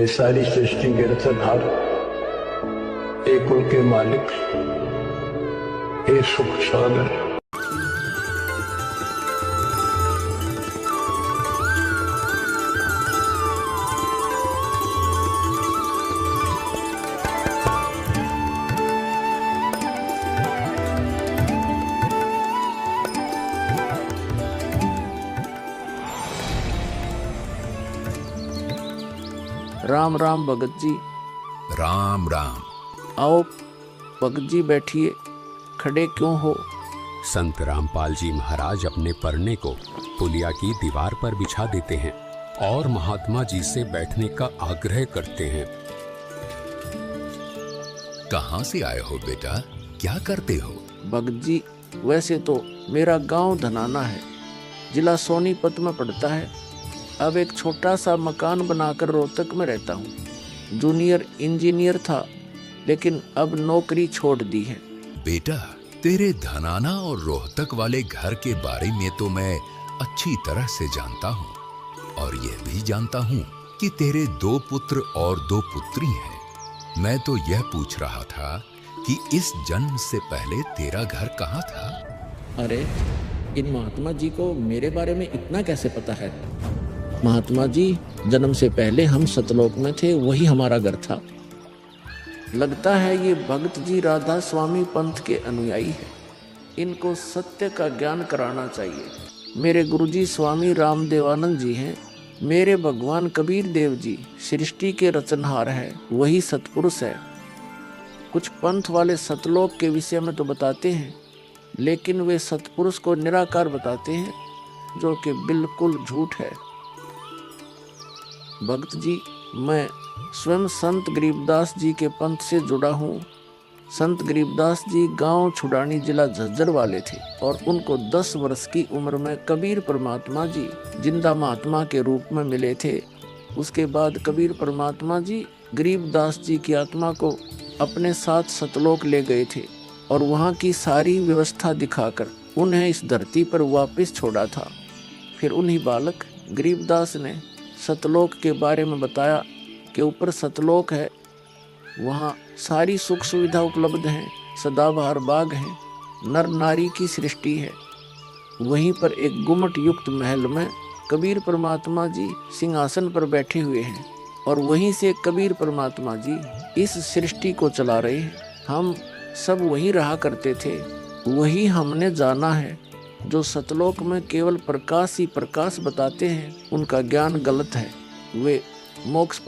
ये सारी सृष्टि के रचनहार, एक उनके मालिक, हे सुख सागर। राम राम भगत जी। राम राम। आओ भगत जी बैठिए, खड़े क्यों हो? संत रामपाल जी महाराज अपने परने को पुलिया की दीवार पर बिछा देते हैं और महात्मा जी से बैठने का आग्रह करते हैं। कहाँ से आए हो बेटा, क्या करते हो? भगत जी, वैसे तो मेरा गांव धनाना है, जिला सोनीपत में पड़ता है। अब एक छोटा सा मकान बनाकर रोहतक में रहता हूँ। जूनियर इंजीनियर था, लेकिन अब नौकरी छोड़ दी है। बेटा, तेरे धनाना और रोहतक वाले घर के बारे में तो मैं अच्छी तरह से जानता हूँ और यह भी जानता हूँ कि तेरे 2 पुत्र और 2 पुत्री हैं। मैं तो यह पूछ रहा था कि इस जन्म से पहले तेरा घर कहाँ था? अरे, इन महात्मा जी को मेरे बारे में इतना कैसे पता है? महात्मा जी, जन्म से पहले हम सतलोक में थे, वही हमारा घर था। लगता है ये भगत जी राधा स्वामी पंथ के अनुयायी हैं। इनको सत्य का ज्ञान कराना चाहिए। मेरे गुरुजी स्वामी रामदेवानंद जी हैं। मेरे भगवान कबीर देव जी सृष्टि के रचनहार हैं, वही सतपुरुष है। कुछ पंथ वाले सतलोक के विषय में तो बताते हैं, लेकिन वे सतपुरुष को निराकार बताते हैं, जो कि बिल्कुल झूठ है। भक्त जी, मैं स्वयं संत गरीबदास जी के पंथ से जुड़ा हूँ। संत गरीबदास जी गांव छुड़ानी, जिला झज्जर वाले थे और उनको 10 वर्ष की उम्र में कबीर परमात्मा जी जिंदा महात्मा के रूप में मिले थे। उसके बाद कबीर परमात्मा जी गरीबदास जी की आत्मा को अपने साथ सतलोक ले गए थे और वहाँ की सारी व्यवस्था दिखाकर उन्हें इस धरती पर वापस छोड़ा था। फिर उन्हीं बालक गरीबदास ने सतलोक के बारे में बताया कि ऊपर सतलोक है, वहाँ सारी सुख सुविधा उपलब्ध हैं, सदाबहार बाग हैं, नर नारी की सृष्टि है। वहीं पर एक गुम्मट युक्त महल में कबीर परमात्मा जी सिंहासन पर बैठे हुए हैं और वहीं से कबीर परमात्मा जी इस सृष्टि को चला रहे हैं। हम सब वहीं रहा करते थे, वही हमने जाना है। जो सतलोक में केवल प्रकाश ही प्रकाश बताते हैं, उनका ज्ञान गलत है। वे मोक्ष